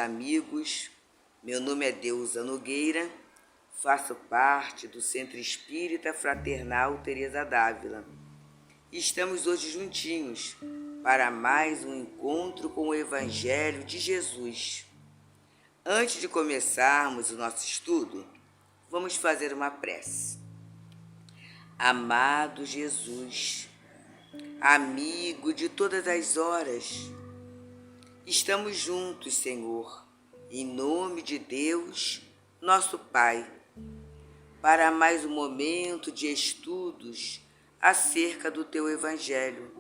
amigos. Meu nome é Deusa Nogueira, faço parte do Centro Espírita Fraternal Teresa d'Ávila. Estamos hoje juntinhos para mais um encontro com o Evangelho de Jesus. Antes de começarmos o nosso estudo, vamos fazer uma prece. Amado Jesus, amigo de todas as horas, estamos juntos, Senhor, em nome de Deus, nosso Pai, para mais um momento de estudos acerca do Teu Evangelho,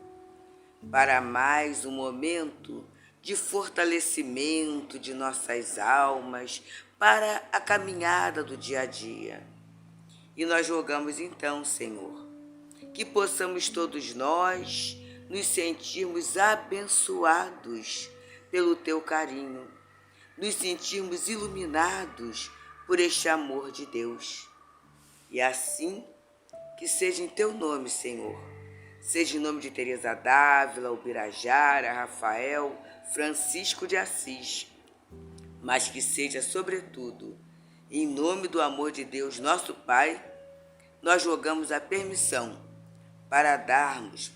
para mais um momento de fortalecimento de nossas almas para a caminhada do dia a dia. E nós rogamos então, Senhor, que possamos todos nós nos sentirmos abençoados pelo Teu carinho, nos sentirmos iluminados por este amor de Deus. E assim, que seja em Teu nome, Senhor, seja em nome de Teresa d'Ávila, Ubirajara, Rafael, Francisco de Assis, mas que seja, sobretudo, em nome do amor de Deus, nosso Pai, nós rogamos a permissão para darmos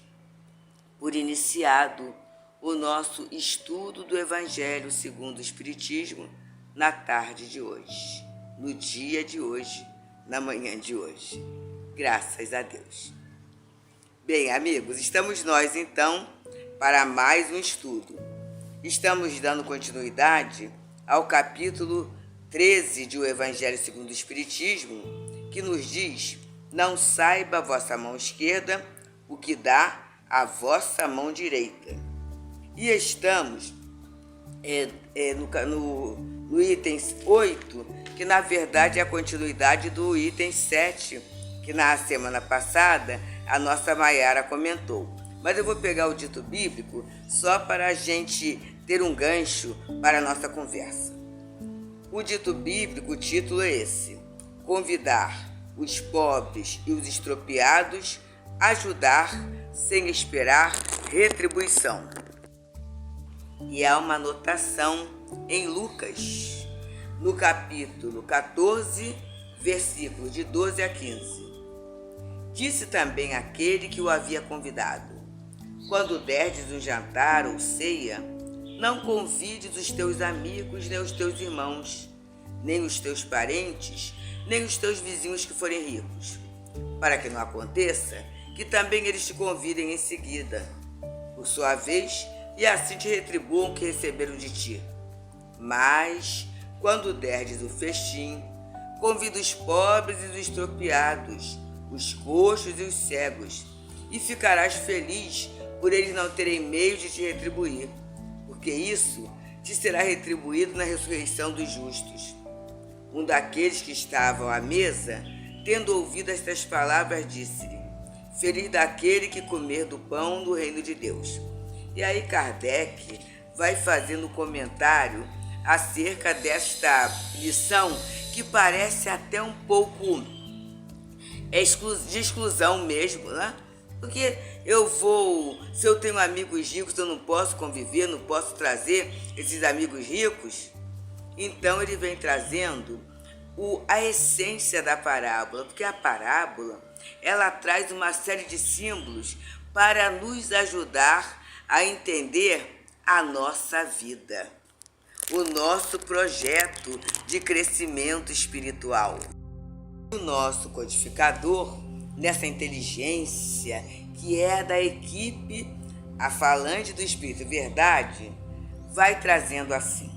por iniciado o nosso estudo do Evangelho segundo o Espiritismo na tarde de hoje, no dia de hoje, na manhã de hoje. Graças a Deus. Bem, amigos, estamos nós então para mais um estudo. Estamos dando continuidade ao capítulo 13 do Evangelho segundo o Espiritismo, que nos diz: não saiba a vossa mão esquerda o que dá a vossa mão direita. E estamos no item 8, que na verdade é a continuidade do item 7, que na semana passada a nossa Maiara comentou. Mas eu vou pegar o dito bíblico só para a gente ter um gancho para a nossa conversa. O dito bíblico, o título é esse: convidar os pobres e os estropiados, ajudar sem esperar retribuição. E há uma anotação em Lucas, no capítulo 14, versículos de 12 a 15. Disse também aquele que o havia convidado: quando derdes um jantar ou ceia, não convides os teus amigos, nem os teus irmãos, nem os teus parentes, nem os teus vizinhos que forem ricos, para que não aconteça que também eles te convidem em seguida, por sua vez, e assim te retribuam o que receberam de ti. Mas, quando derdes o festim, convida os pobres e os estropiados, os coxos e os cegos, e ficarás feliz por eles não terem meio de te retribuir, porque isso te será retribuído na ressurreição dos justos. Um daqueles que estavam à mesa, tendo ouvido estas palavras, disse-lhe: feliz daquele que comer do pão do reino de Deus. E aí Kardec vai fazendo um comentário acerca desta lição que parece até um pouco de exclusão mesmo, né? Porque se eu tenho amigos ricos, eu não posso conviver, não posso trazer esses amigos ricos. Então ele vem trazendo a essência da parábola, porque a parábola ela traz uma série de símbolos para nos ajudar a entender a nossa vida, o nosso projeto de crescimento espiritual. O nosso codificador, nessa inteligência que é da equipe A Falange do Espírito Verdade, vai trazendo assim: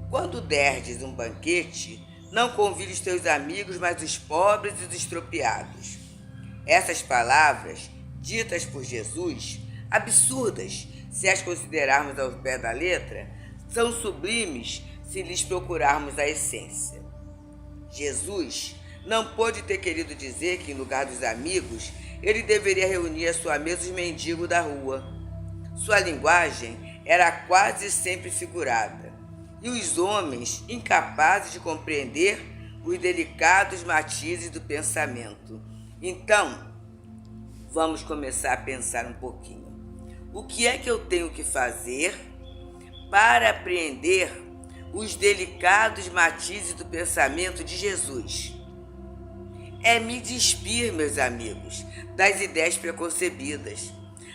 quando derdes um banquete, não convide os teus amigos, mas os pobres e os estropiados. Essas palavras, ditas por Jesus, absurdas se as considerarmos ao pé da letra, são sublimes se lhes procurarmos a essência. Jesus não pôde ter querido dizer que, em lugar dos amigos, ele deveria reunir à sua mesa os mendigos da rua. Sua linguagem era quase sempre figurada, e os homens incapazes de compreender os delicados matizes do pensamento. Então, vamos começar a pensar um pouquinho. O que é que eu tenho que fazer para apreender os delicados matizes do pensamento de Jesus. É me despir, meus amigos, das ideias preconcebidas.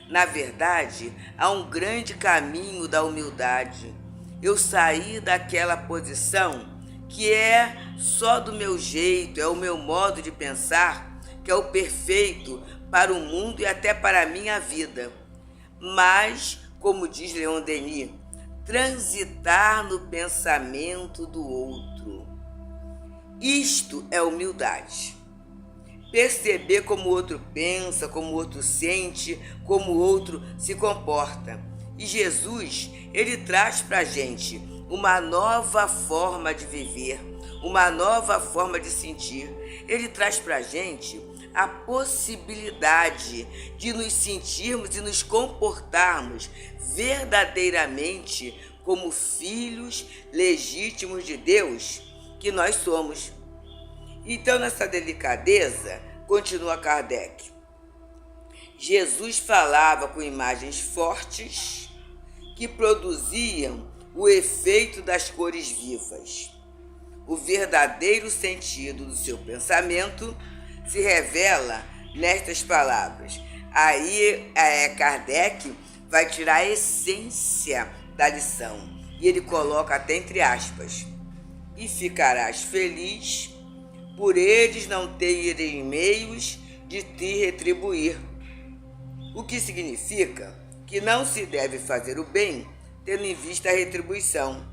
Na verdade, há um grande caminho da humildade. Eu saí daquela posição que é só do meu jeito, é o meu modo de pensar, que é o perfeito para o mundo e até para a minha vida. Mas, como diz Leon Denis, transitar no pensamento do outro. Isto é humildade. Perceber como o outro pensa, como o outro sente, como o outro se comporta. E Jesus, ele traz para a gente uma nova forma de viver, uma nova forma de sentir. Ele traz para a gente a possibilidade de nos sentirmos e nos comportarmos verdadeiramente como filhos legítimos de Deus que nós somos. Então, nessa delicadeza, continua Kardec, Jesus falava com imagens fortes que produziam o efeito das cores vivas. O verdadeiro sentido do seu pensamento se revela nestas palavras. Aí Kardec vai tirar a essência da lição e ele coloca até entre aspas: e ficarás feliz por eles não terem meios de te retribuir. O que significa que não se deve fazer o bem tendo em vista a retribuição,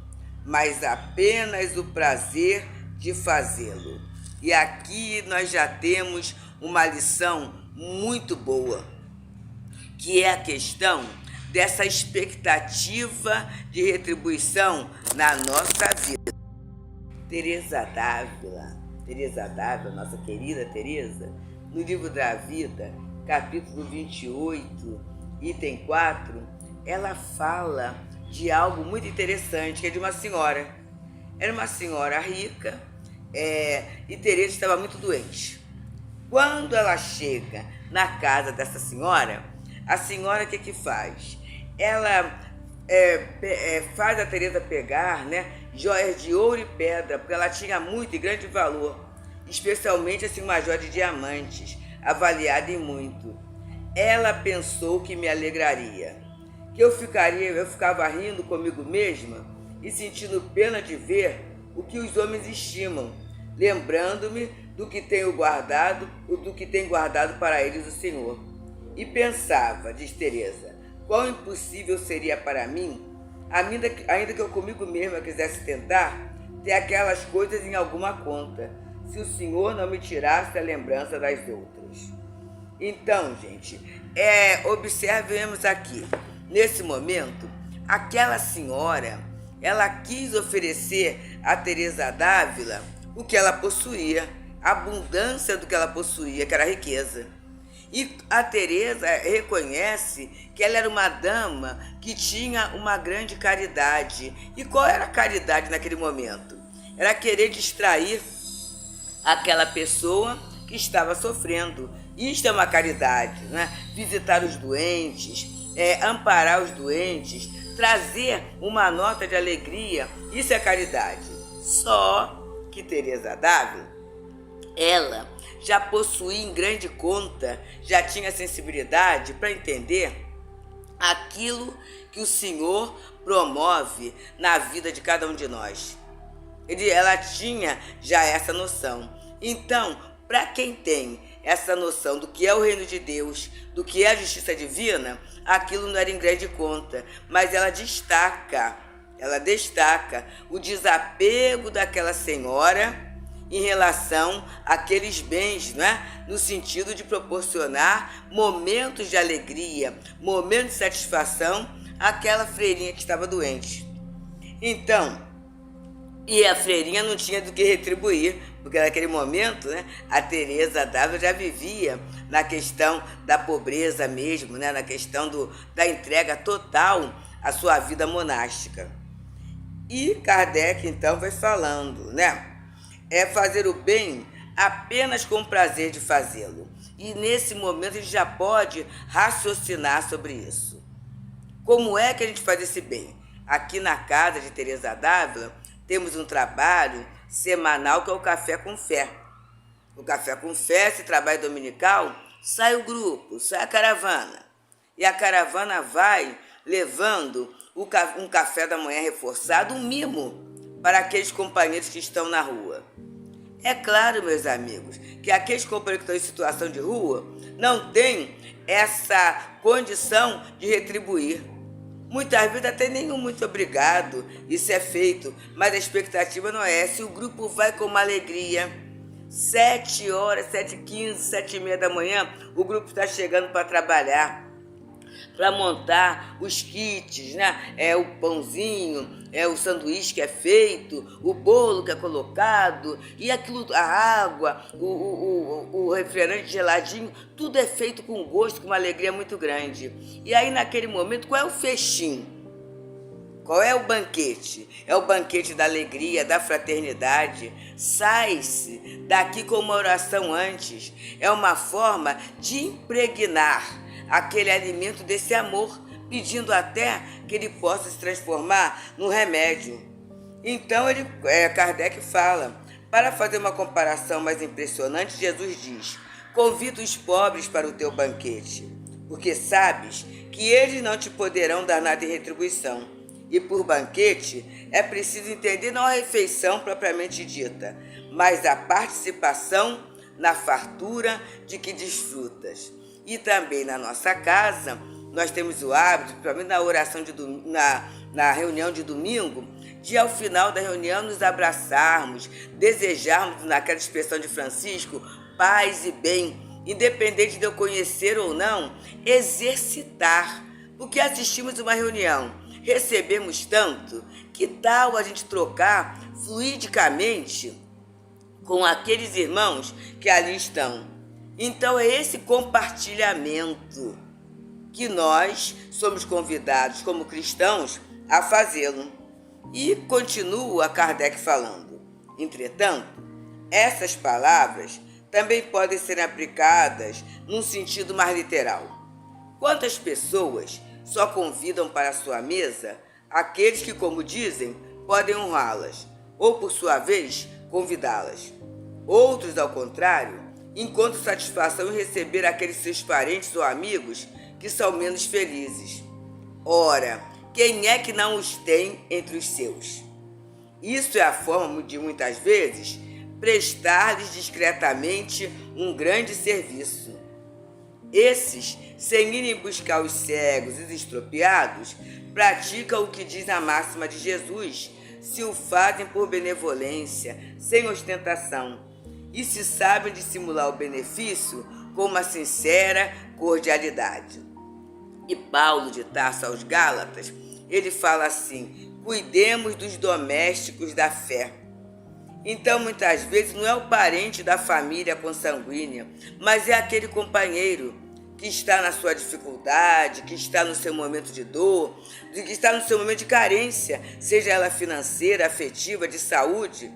mas apenas o prazer de fazê-lo. E aqui nós já temos uma lição muito boa, que é a questão dessa expectativa de retribuição na nossa vida. Teresa d'Ávila, nossa querida Teresa, no livro da Vida, capítulo 28, item 4, ela fala de algo muito interessante, que é de uma senhora. Era uma senhora rica, e Teresa estava muito doente. Quando ela chega na casa dessa senhora, a senhora o que faz? Ela faz a Teresa pegar, joias de ouro e pedra, porque ela tinha muito e grande valor, especialmente assim, uma joia de diamantes, avaliada em muito. Ela pensou que me alegraria, que eu ficava rindo comigo mesma e sentindo pena de ver o que os homens estimam, lembrando-me do que tenho guardado, para eles o Senhor. E pensava, diz Teresa, quão impossível seria para mim, ainda que eu comigo mesma quisesse tentar, ter aquelas coisas em alguma conta, se o Senhor não me tirasse a lembrança das outras. Então, gente, observemos aqui, nesse momento, aquela senhora, ela quis oferecer a Teresa d'Ávila o que ela possuía, a abundância do que ela possuía, que era a riqueza. E a Teresa reconhece que ela era uma dama que tinha uma grande caridade. E qual era a caridade naquele momento? Era querer distrair aquela pessoa que estava sofrendo. Isto é uma caridade, Visitar os doentes, amparar os doentes, trazer uma nota de alegria, isso é caridade. Só que Teresa d'Ávila, ela já possuía em grande conta, já tinha sensibilidade para entender aquilo que o Senhor promove na vida de cada um de nós. Ela tinha já essa noção. Então, para quem tem essa noção do que é o reino de Deus, do que é a justiça divina, aquilo não era em grande conta, mas ela destaca o desapego daquela senhora em relação àqueles bens, no sentido de proporcionar momentos de alegria, momentos de satisfação àquela freirinha que estava doente. Então, e a freirinha não tinha do que retribuir, porque naquele momento, a Teresa d'Ávila já vivia na questão da pobreza mesmo, na questão da entrega total à sua vida monástica. E Kardec, então, vai falando, é fazer o bem apenas com o prazer de fazê-lo. E nesse momento a gente já pode raciocinar sobre isso. Como é que a gente faz esse bem? Aqui na casa de Teresa d'Ávila, temos um trabalho semanal que é o Café com Fé. O Café com Fé, esse trabalho dominical, sai o grupo, sai a caravana. E a caravana vai levando um café da manhã reforçado, um mimo para aqueles companheiros que estão na rua. É claro, meus amigos, que aqueles companheiros que estão em situação de rua não têm essa condição de retribuir. Muitas vezes até nenhum muito obrigado, isso é feito, mas a expectativa não é essa. E o grupo vai com uma alegria. 7 horas, 7h15, 7h30 da manhã, o grupo está chegando para trabalhar, para montar os kits, né? O pãozinho, o sanduíche que é feito, o bolo que é colocado, e aquilo, a água, o refrigerante geladinho, tudo é feito com gosto, com uma alegria muito grande. E aí, naquele momento, qual é o festim? Qual é o banquete? É o banquete da alegria, da fraternidade. Sai-se daqui com uma oração antes. É uma forma de impregnar aquele alimento desse amor, pedindo até que ele possa se transformar num remédio. Então, Kardec fala, para fazer uma comparação mais impressionante, Jesus diz: convida os pobres para o teu banquete, porque sabes que eles não te poderão dar nada em retribuição. E por banquete é preciso entender não a refeição propriamente dita, mas a participação na fartura de que desfrutas. E também na nossa casa, nós temos o hábito, principalmente na oração na reunião de domingo, de ao final da reunião nos abraçarmos, desejarmos, naquela expressão de Francisco, paz e bem, independente de eu conhecer ou não, exercitar. Porque assistimos uma reunião, recebemos tanto, que tal a gente trocar fluidicamente com aqueles irmãos que ali estão? Então é esse compartilhamento que nós somos convidados como cristãos a fazê-lo. E continua Kardec falando: entretanto, essas palavras também podem ser aplicadas num sentido mais literal. Quantas pessoas só convidam para a sua mesa aqueles que, como dizem, podem honrá-las, ou por sua vez, convidá-las. Outros, ao contrário, encontram satisfação em receber aqueles seus parentes ou amigos que são menos felizes. Ora, quem é que não os tem entre os seus? Isso é a forma de, muitas vezes, prestar-lhes discretamente um grande serviço. Esses, sem irem buscar os cegos e os estropiados, praticam o que diz a máxima de Jesus, se o fazem por benevolência, sem ostentação, e se sabem dissimular o benefício com uma sincera cordialidade. E Paulo de Tarso aos Gálatas, ele fala assim: cuidemos dos domésticos da fé. Então, muitas vezes, não é o parente da família consanguínea, mas é aquele companheiro que está na sua dificuldade, que está no seu momento de dor, que está no seu momento de carência, seja ela financeira, afetiva, de saúde.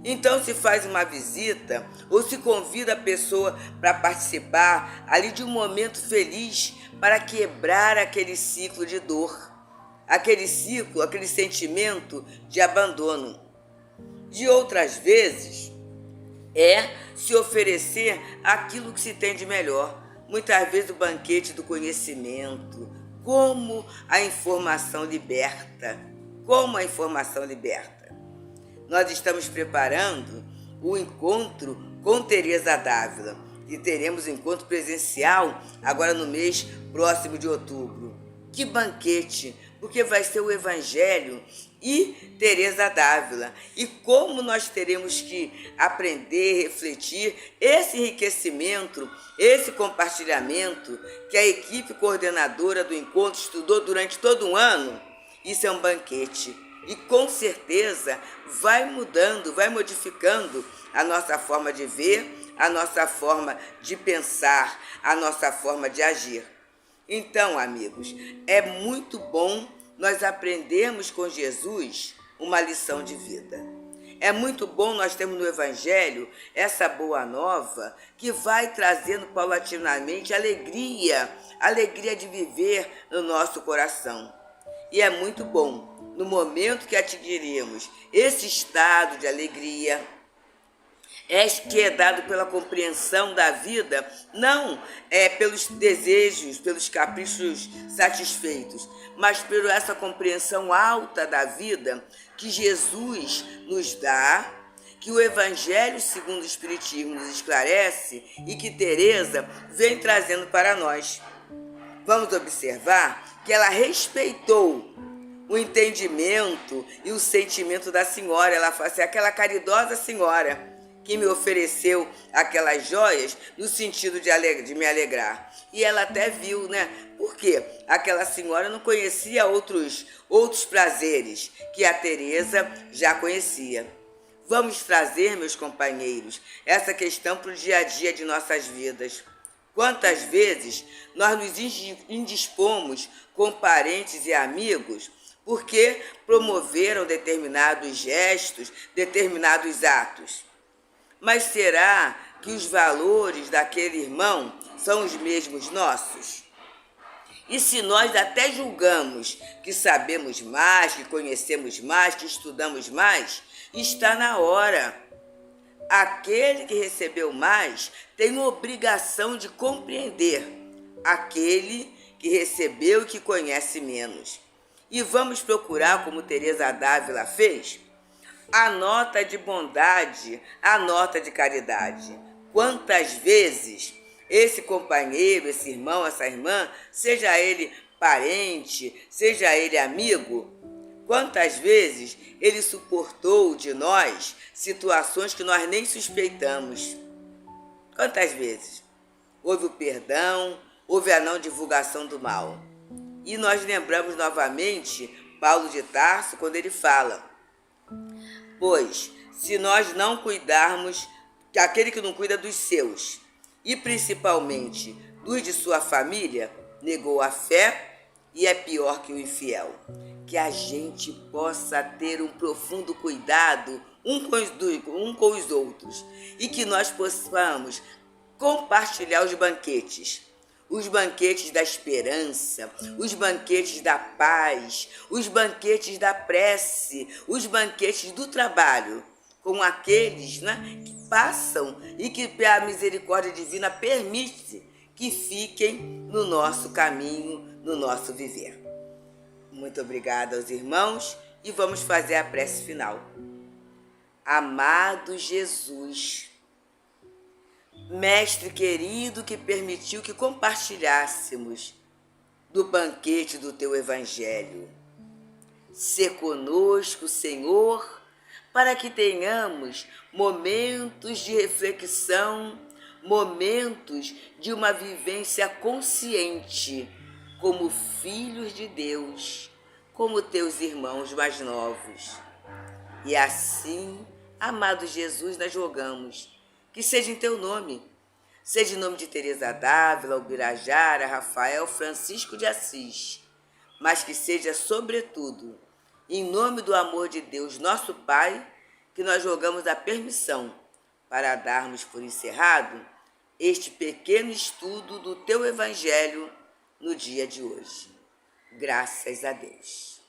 Então se faz uma visita ou se convida a pessoa para participar ali de um momento feliz para quebrar aquele ciclo de dor, aquele ciclo, aquele sentimento de abandono. De outras vezes, é se oferecer aquilo que se tem de melhor. Muitas vezes o banquete do conhecimento, como a informação liberta, Nós estamos preparando o encontro com Teresa d'Ávila, e teremos um encontro presencial agora no mês próximo de outubro. Que banquete, porque vai ser o Evangelho e Teresa d'Ávila. E como nós teremos que aprender, refletir esse enriquecimento, esse compartilhamento que a equipe coordenadora do encontro estudou durante todo um ano. Isso é um banquete e com certeza vai mudando, vai modificando a nossa forma de ver, a nossa forma de pensar, a nossa forma de agir. Então, amigos, é muito bom nós aprendermos com Jesus uma lição de vida. É muito bom nós termos no Evangelho essa boa nova que vai trazendo paulatinamente alegria de viver no nosso coração. E é muito bom no momento que atingiremos esse estado de alegria, que é dado pela compreensão da vida, não pelos desejos, pelos caprichos satisfeitos, mas por essa compreensão alta da vida que Jesus nos dá, que o Evangelho segundo o Espiritismo nos esclarece e que Teresa vem trazendo para nós. Vamos observar que ela respeitou o entendimento e o sentimento da senhora. Ela fala assim, aquela caridosa senhora que me ofereceu aquelas joias no sentido de me alegrar. E ela até viu, né? Porque aquela senhora não conhecia outros prazeres que a Teresa já conhecia. Vamos trazer, meus companheiros, essa questão para o dia a dia de nossas vidas. Quantas vezes nós nos indispomos com parentes e amigos porque promoveram determinados gestos, determinados atos. Mas será que os valores daquele irmão são os mesmos nossos? E se nós até julgamos que sabemos mais, que conhecemos mais, que estudamos mais, está na hora. Aquele que recebeu mais tem obrigação de compreender aquele que recebeu e que conhece menos. E vamos procurar, como Teresa d'Ávila fez, a nota de bondade, a nota de caridade. Quantas vezes esse companheiro, esse irmão, essa irmã, seja ele parente, seja ele amigo, quantas vezes ele suportou de nós situações que nós nem suspeitamos? Quantas vezes? Houve o perdão, houve a não divulgação do mal. E nós lembramos novamente Paulo de Tarso quando ele fala: pois, se nós não cuidarmos, aquele que não cuida dos seus, e principalmente dos de sua família, negou a fé e é pior que o infiel. Que a gente possa ter um profundo cuidado um com os outros e que nós possamos compartilhar os banquetes da esperança, os banquetes da paz, os banquetes da prece, os banquetes do trabalho, com aqueles, né, que passam e que a misericórdia divina permite que fiquem no nosso caminho, no nosso viver. Muito obrigada aos irmãos e vamos fazer a prece final. Amado Jesus, Mestre querido que permitiu que compartilhássemos do banquete do Teu Evangelho, sê conosco, Senhor, para que tenhamos momentos de reflexão, momentos de uma vivência consciente, como filhos de Deus, como Teus irmãos mais novos. E assim, amado Jesus, nós rogamos que seja em Teu nome, seja em nome de Teresa d'Ávila, Ubirajara, Rafael, Francisco de Assis, mas que seja, sobretudo, em nome do amor de Deus, nosso Pai, que nós rogamos a permissão para darmos por encerrado este pequeno estudo do Teu Evangelho no dia de hoje. Graças a Deus.